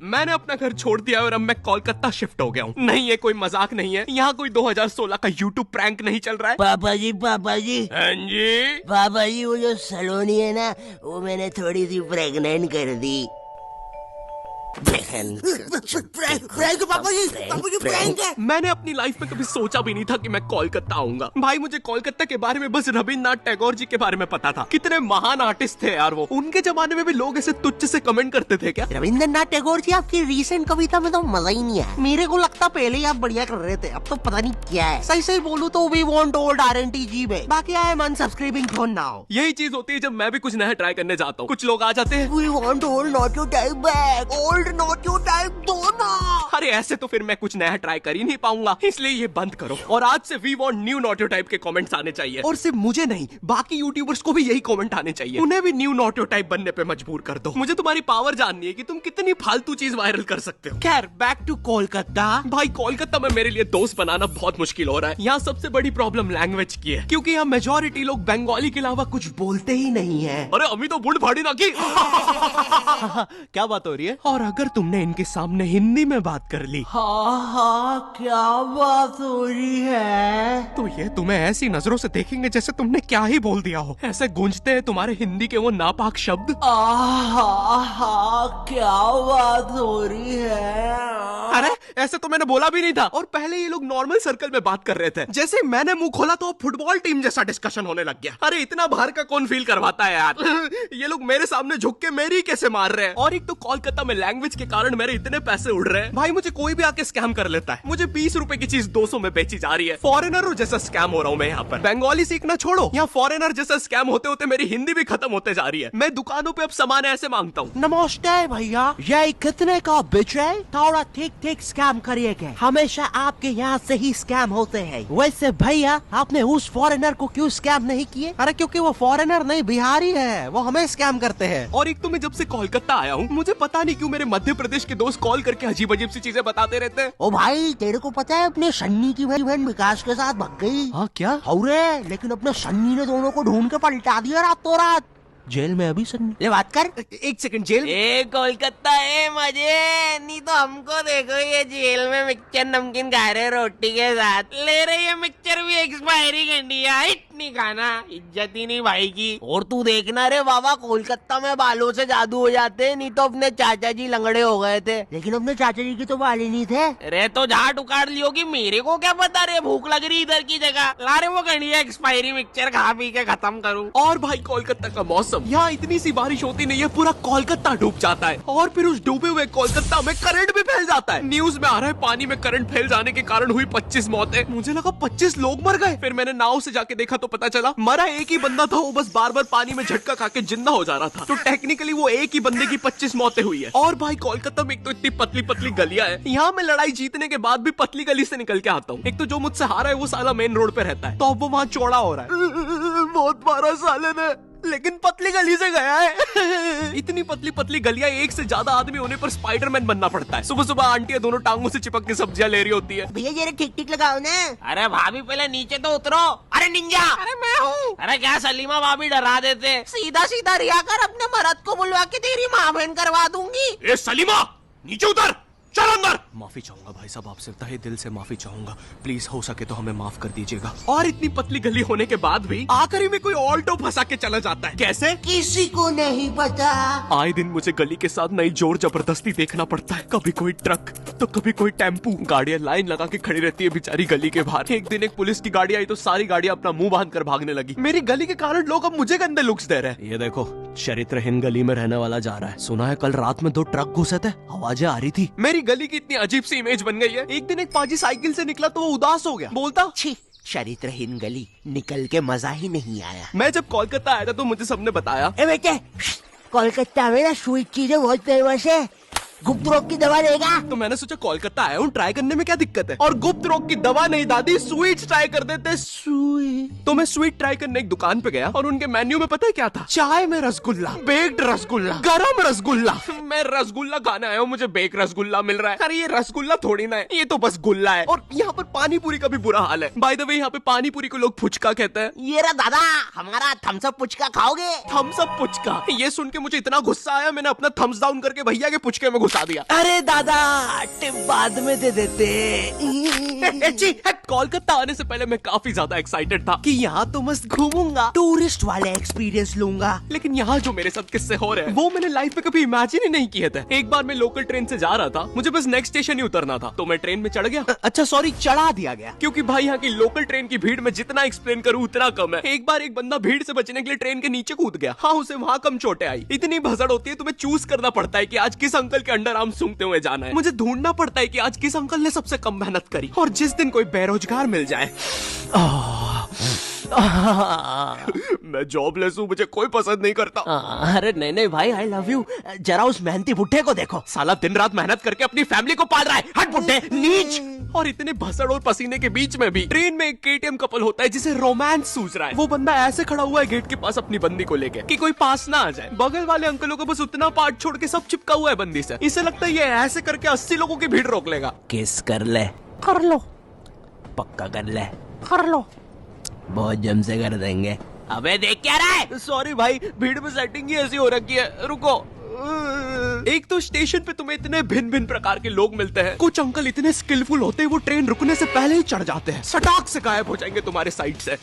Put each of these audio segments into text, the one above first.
मैंने अपना घर छोड़ दिया और अब मैं कोलकाता शिफ्ट हो गया हूँ। नहीं, ये कोई मजाक नहीं है। यहाँ कोई 2016 का यूट्यूब प्रैंक नहीं चल रहा है। पापा जी हाँ जी। पापा जी, वो जो सलोनी है ना, वो मैंने थोड़ी सी प्रेग्नेंट कर दी। पापा जी प्रैंक है। मैंने अपनी लाइफ में कभी सोचा भी नहीं था कि मैं कोलकाता आऊंगा। भाई, मुझे कोलकाता के बारे में बस रविन्द्रनाथ टैगोर जी के बारे में पता था। कितने महान आर्टिस्ट थे यार वो। उनके जमाने में भी लोग ऐसे तुच्छ से कमेंट करते थे क्या? रविन्द्रनाथ टैगोर जी, आपकी रीसेंट कविता में तो मजा ही नहीं है। मेरे को लगता पहले ही आप बढ़िया कर रहे थे, अब तो पता नहीं क्या है। सही बोलूं तो वी वांट ओल्ड RNTG में। बाकी आई एम अनसब्सक्राइबिंग फॉर नाउ। यही चीज होती है जब मैं भी कुछ नया ट्राई करने जाता हूँ। कुछ लोग आ जाते हैं, we want old not your type back, old not your type दो ना। अरे ऐसे तो फिर मैं कुछ नया ट्राई कर ही नहीं पाऊंगा, इसलिए ये बंद करो। और आज से we want new not type के कमेंट्स आने चाहिए। और सिर्फ मुझे नहीं, बाकी यूट्यूबर्स को भी यही कमेंट आने चाहिए। उन्हें भी न्यू नॉट टाइप बनने पे मजबूर कर दो। मुझे तुम्हारी पावर जाननी है कि तुम कितनी फालतू चीज वायरल कर सकते हो। खैर, बैक टू कोलकाता। भाई, कोलकाता में मेरे लिए दोस्त बनाना बहुत मुश्किल हो रहा है। यहाँ सबसे बड़ी प्रॉब्लम लैंग्वेज की है, क्योंकि यहाँ मेजोरिटी लोग बंगाली के अलावा कुछ बोलते ही नहीं है। अरे अभी तो बुढ़ फाड़ी ना की। क्या बात हो रही है? और अगर तुमने इनके सामने हिंदी में बात कर ली, हाँ, क्या बात हो रही है? तो ये तुम्हें ऐसी नजरों से देखेंगे जैसे तुमने क्या ही बोल दिया हो। ऐसे गूंजते हैं तुम्हारे हिंदी के वो नापाक शब्द। क्या बात हो रही है? अरे ऐसे तो मैंने बोला भी नहीं था। और पहले ये लोग नॉर्मल सर्कल में बात कर रहे थे। जैसे मैंने मुंह खोला तो फुटबॉल टीम जैसा डिस्कशन होने लग गया। अरे इतना बाहर का कौन फील करवाता है यार। ये लोग मेरे सामने झुक के मेरी कैसे मार रहे हैं। और एक तो कोलकाता में लैंग्वेज के कारण मेरे इतने पैसे उड़ रहे हैं। भाई, मुझे कोई भी आके स्कैम कर लेता है। मुझे 20 रुपए की चीज 200 में बेची जा रही है। फॉरेनर जैसा स्कैम हो रहा हूँ मैं यहाँ पर। बंगाली सीखना छोड़ो, यहाँ फॉरेनर जैसा स्कैम होते होते मेरी हिंदी भी खत्म होते जा रही है। मैं दुकानों पे अब सामान ऐसे मांगता हूँ। नमस्ते भैया, ये कितने का बेच रहे? थोड़ा ठीक स्कैम करिएगा। हमेशा आपके यहाँ से ही स्कैम होते हैं। वैसे भैया, आपने उस फॉरेनर को क्यों स्कैम नहीं किए? अरे क्योंकि वो फॉरेनर नहीं, बिहारी है, वो हमें स्कैम करते हैं। और एक तो मैं जब से कोलकाता आया हूँ, मुझे पता नहीं क्यों मेरे मध्य प्रदेश के दोस्त कॉल करके अजीब अजीब सी चीजें बताते रहते हैं। ओ भाई, तेरे को पता है अपने सन्नी की बहन विकास के साथ भाग गई? हाँ क्या? अरे लेकिन अपने सन्नी ने दोनों को ढूंढ के पलटा दिया रातों रात। जेल में अभी सन्नी। ले बात कर। एक सेकंड, जेल? ए कोलकाता है मजे, नहीं तो हमको देखो ये जेल में मिक्सचर नमकीन खा रहे रोटी के साथ। ले रहे ये मिक्सचर भी एक्सपायरी करनी है, इतनी खाना, इज्जत ही नहीं भाई की। और तू देखना रे बाबा, कोलकाता में बालों से जादू हो जाते, नहीं तो अपने चाचा जी लंगड़े हो गए थे। लेकिन अपने चाचा जी की तो बाल ही नहीं थे। अरे तो झाट उखाड़ लियो कि मेरे को क्या पता रे, भूख लग रही इधर की जगह। ला रे वो घड़िया एक्सपायरी मिक्सचर खा पी के खत्म करूँ। और भाई, कोलकाता का मौसम, यहाँ इतनी सी बारिश होती नहीं है, पूरा कोलकाता डूब जाता है। और फिर उस डूबे हुए कोलकाता में करंट भी फैल जाता है। न्यूज में आ रहा है पानी में करंट फैल जाने के कारण हुई 25 मौतें। मुझे लगा 25 लोग मर गए। फिर मैंने नाव से जाके देखा तो पता चला मरा एक ही बंदा था। वो बस बार बार पानी में झटका खा के जिंदा हो जा रहा था। तो टेक्निकली वो एक ही बंदे की 25 मौतें हुई है। और भाई, कोलकाता में एक तो इतनी पतली पतली गलियां है। यहाँ मैं लड़ाई जीतने के बाद भी पतली गली से निकल के आता हूँ। एक तो जो मुझसे हारा है वो साला मेन रोड पे रहता है, तो अब वो वहाँ चौड़ा हो रहा है। बहुत मारा साले ने, लेकिन पतली गली से गया है। इतनी पतली पतली गलियां, एक से ज्यादा आदमी होने पर स्पाइडरमैन बनना पड़ता है। सुबह सुबह आंटियां दोनों टांगों से चिपक के सब्जियां ले रही होती है। भैया जरा ठीक लगाओ ना। अरे भाभी पहले नीचे तो उतरो। अरे निंजा, अरे मैं हूँ। अरे क्या सलीमा भाभी डरा देते। सीधा रिया कर, अपने मर्द को बुलवा के तेरी माँ बहन करवा दूंगी। ए सलीमा, नीचे उतर, चल अंदर। माफी चाहूंगा भाई साहब, आपसे तहे दिल से माफी चाहूंगा। प्लीज हो सके तो हमें माफ कर दीजिएगा। और इतनी पतली गली होने के बाद भी आखिरी में कोई ऑल्टो फंसा के चला जाता है। कैसे? किसी को नहीं पता। आए दिन मुझे गली के साथ नई जोर जबरदस्ती देखना पड़ता है। कभी कोई ट्रक तो कभी कोई टेम्पू। गाड़ियां लाइन लगा के खड़ी रहती है बेचारी गली के बाहर। एक दिन एक पुलिस की गाड़ी आई तो सारी गाड़ियां अपना मुंह बांध कर भागने लगी। मेरी गली के कारण लोग अब मुझे गंदे लुक्स दे रहे हैं। ये देखो, चरित्रहीन गली में रहने वाला जा रहा है। सुना है कल रात में 2 ट्रक घुसे थे, आवाजें आ रही थी। मेरी गली की इतनी अजीब सी इमेज बन गई है। एक दिन एक पाजी साइकिल से निकला तो वो उदास हो गया, बोलता छी, चरित्रहीन गली, निकल के मजा ही नहीं आया। मैं जब कोलकाता आया था तो मुझे सबने बताया, ए बेटे, कोलकाता में ना स्वीट चीजें बहुत फेमस है, गुप्त रोग की दवा देगा? तो मैंने सोचा कोलकाता आया हूँ, ट्राई करने में क्या दिक्कत है। और गुप्त रोग की दवा नहीं दादी, स्वीट्स ट्राई कर देते। स्वीट? तो मैं स्वीट ट्राई करने एक दुकान पे गया और उनके मेन्यू में पता है क्या था? चाय में रसगुल्ला, बेक्ड रसगुल्ला, गरम रसगुल्ला। मैं रसगुल्ला खाने आया हूँ, मुझे बेक रसगुल्ला मिल रहा है। अरे ये रसगुल्ला थोड़ी ना है, ये तो बस गुल्ला है। और यहाँ पर पानी पूरी का भी बुरा हाल है। बाय द वे, यहाँ पे पानी पूरी को लोग फुचका कहते हैं। ये रहा दादा, हमारा थम्स अप पुचका खाओगे? थम्स अप पुचका, ये सुन के मुझे इतना गुस्सा आया, मैंने अपना थम्स डाउन करके भैया के पुचके में घुसा घुसा दिया। अरे दादा, टिप बाद में दे देते। कोलकाता आने से पहले मैं काफी ज्यादा एक्साइटेड था कि यहाँ तो मस्त घूमूंगा, टूरिस्ट वाले एक्सपीरियंस लूंगा। लेकिन यहाँ जो मेरे साथ किस्से हो रहे हैं वो मैंने लाइफ में कभी इमेजिन ही नहीं किए थे। एक बार मैं लोकल ट्रेन से जा रहा था, मुझे बस नेक्स्ट स्टेशन ही उतरना था, तो मैं ट्रेन में चढ़ गया। अच्छा सॉरी, चढ़ा दिया गया। क्योंकि भाई यहाँ की लोकल ट्रेन की भीड़ में जितना एक्सप्लेन करूँ उतना कम है। एक बार एक बंदा भीड़ से बचने के लिए ट्रेन के नीचे कूद गया। हाँ, उसे वहाँ कम चोटें आई। इतनी भसड़ होती है, तुम्हें चूज करना पड़ता है कि आज किस अंकल के अंडर आर्म सूंघते हुए जाना है। मुझे ढूंढना पड़ता है कि आज किस अंकल ने सबसे कम मेहनत करी, और जिस दिन कोई बेरोजगार मिल जाए। मैं जॉबलेस हूँ, मुझे कोई पसंद नहीं करता। अरे नहीं नहीं भाई, आई लव यू। जरा उस मेहनती बुढ़े को देखो, साला दिन रात मेहनत करके अपनी फैमिली को पाल रहा है। हट बुड्ढे, नीच। और इतने भसड़ और पसीने के बीच में भी ट्रेन में एक केटीएम कपल होता है जिसे रोमांस सूझ रहा है। वो बंदा ऐसे खड़ा हुआ है गेट के पास अपनी बंदी को लेके कि कोई पास ना आ जाए। बगल वाले अंकलों को बस उतना पार्ट छोड़ के सब चिपका हुआ है बंदी से। इसे लगता है ये ऐसे करके 80 लोगों की भीड़ रोक लेगा। किस कर ले, कर लो, पक्का कर ले, कर लो, बहुत जम से कर देंगे। अबे देख क्या रहा है? सॉरी भाई, भीड़ में सेटिंग ही ऐसी हो रखी है, रुको। एक तो स्टेशन पे तुम्हें इतने भिन्न भिन्न प्रकार के लोग मिलते हैं। कुछ अंकल इतने स्किलफुल होते हैं, वो ट्रेन रुकने से पहले ही चढ़ जाते हैं, सटाक से गायब हो जाएंगे तुम्हारे साइड से।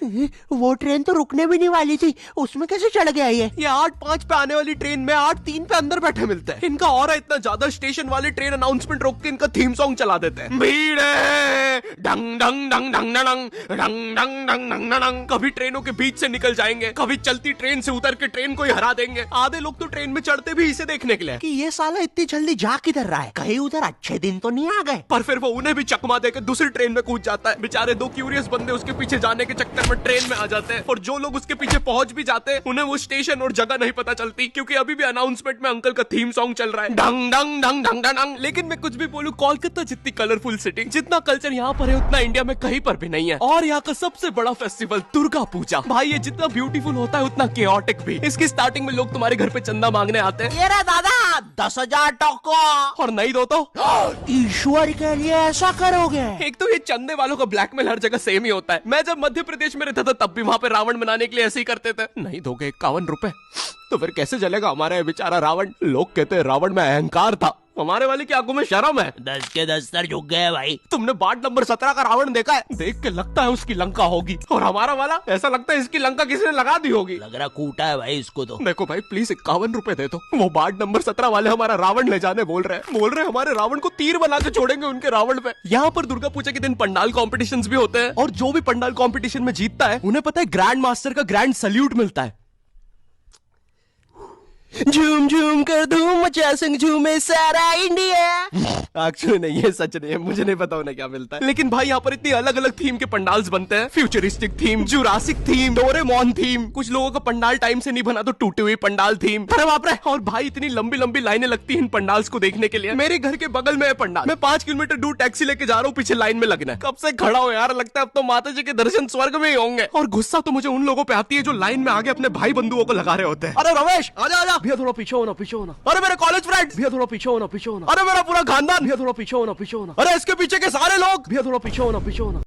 वो ट्रेन तो रुकने भी नहीं वाली थी, उसमें कैसे चढ़ गया ये? 8:05 पे आने वाली ट्रेन में 8:03 पे अंदर बैठे मिलते हैं। इनका और इतना ज्यादा, स्टेशन वाले ट्रेन अनाउंसमेंट रोक के इनका थीम सॉन्ग चला देते हैं। भीड़ है, डंग डंग डंग डंग डंग डंग डंग डंग डंग डंग। कभी ट्रेनों के बीच से निकल जाएंगे, कभी चलती ट्रेन से उतर के ट्रेन को ही हरा देंगे। आधे लोग तो ट्रेन में चढ़ते भी इसे देखने के लिए कि ये साला इतनी जल्दी जा किधर रहा है, कहीं उधर अच्छे दिन तो नहीं आ गए। पर फिर वो उन्हें भी चकमा देकर दूसरी ट्रेन में कूद जाता है। बेचारे दो क्यूरियस बंदे उसके पीछे जाने के चक्कर में ट्रेन में आ जाते हैं, और जो लोग उसके पीछे पहुंच भी जाते हैं उन्हें वो स्टेशन और जगह नहीं पता चलती, क्योंकि अभी भी अनाउंसमेंट में अंकल का थीम सॉन्ग चल रहा है, डंग डंग डंग डंग डंग। लेकिन मैं कुछ भी बोलूं, कोलकाता जितनी कलरफुल सिटी, जितना कल्चर यहाँ पर है उतना इंडिया में कहीं पर भी नहीं है। और यहाँ का सबसे बड़ा फेस्टिवल दुर्गा पूजा, भाई ये जितना ब्यूटीफुल होता है उतना केओटिक भी। इसकी स्टार्टिंग में लोग तुम्हारे घर पे चंदा मांगने आते हैं। ये रहा दादा 10,000 टोको, और नहीं दो तो ईश्वर के लिए ऐसा करोगे? एक तो ये चंदे वालों का ब्लैकमेल हर जगह सेम ही होता है। मैं जब मध्य प्रदेश में रहता था तब भी वहाँ पे रावण बनाने के लिए ऐसे ही करते थे। नहीं दोगे 51 रुपए तो फिर कैसे चलेगा हमारा ये बेचारा रावण। लोग कहते हैं रावण में अहंकार था, हमारे वाले की आंखों में शर्म है। 10 के 10 सर झुक गए भाई। तुमने बाट नंबर 17 का रावण देखा है? देख के लगता है उसकी लंका होगी, और हमारा वाला ऐसा लगता है इसकी लंका किसी ने लगा दी होगी। लग रहा कूटा है भाई इसको तो। देखो भाई प्लीज 51 रुपए दे दो। वो बाट नंबर 17 वाले हमारा रावण ले जाने बोल रहे हैं हमारे रावण को तीर बना के छोड़ेंगे उनके रावण पे। यहाँ पर दुर्गा पूजा के दिन पंडाल कॉम्पिटिशन्स भी होते हैं, और जो भी पंडाल कॉम्पिटिशन में जीतता है उन्हें पता है ग्रैंड मास्टर का ग्रैंड सल्यूट मिलता है। झूम झूम कर धूम मचा संग झूमे सारा इंडिया। एक्चुअली नहीं, ये सच नहीं है, मुझे नहीं पता उन्हें क्या मिलता है। लेकिन भाई यहाँ पर इतनी अलग अलग थीम के पंडाल्स बनते हैं। Futuristic theme, Jurassic theme, Doraemon theme. कुछ लोगों का पंडाल टाइम से नहीं बना तो टूटी हुई पंडाल थीम। अरे बाप रे। और भाई इतनी लंबी लंबी लाइनें लगती हैं इन पंडाल्स को देखने के लिए। मेरे घर के बगल में है पंडाल, मैं 5 किलोमीटर दूर टैक्सी लेके जा रहा हूँ, पीछे लाइन में लगना है। कब से खड़ा हूँ यार, लगता है अब तो माता जी के दर्शन स्वर्ग में ही होंगे। और गुस्सा तो मुझे उन लोगों पे आती है जो लाइन में आगे अपने भाई बंधुओं को लगा रहे होते हैं। अरे रमेश आजा आजा, भैया थोड़ा पीछे होना, पीछे होना। अरे मेरे कॉलेज फ्रेंड्स, भैया थोड़ा पीछे होना, पीछे होना। अरे मेरा पूरा खानदान, भैया थोड़ा पीछे होना, पीछे होना। अरे इसके पीछे के सारे लोग, भैया थोड़ा पीछे होना, पीछे होना।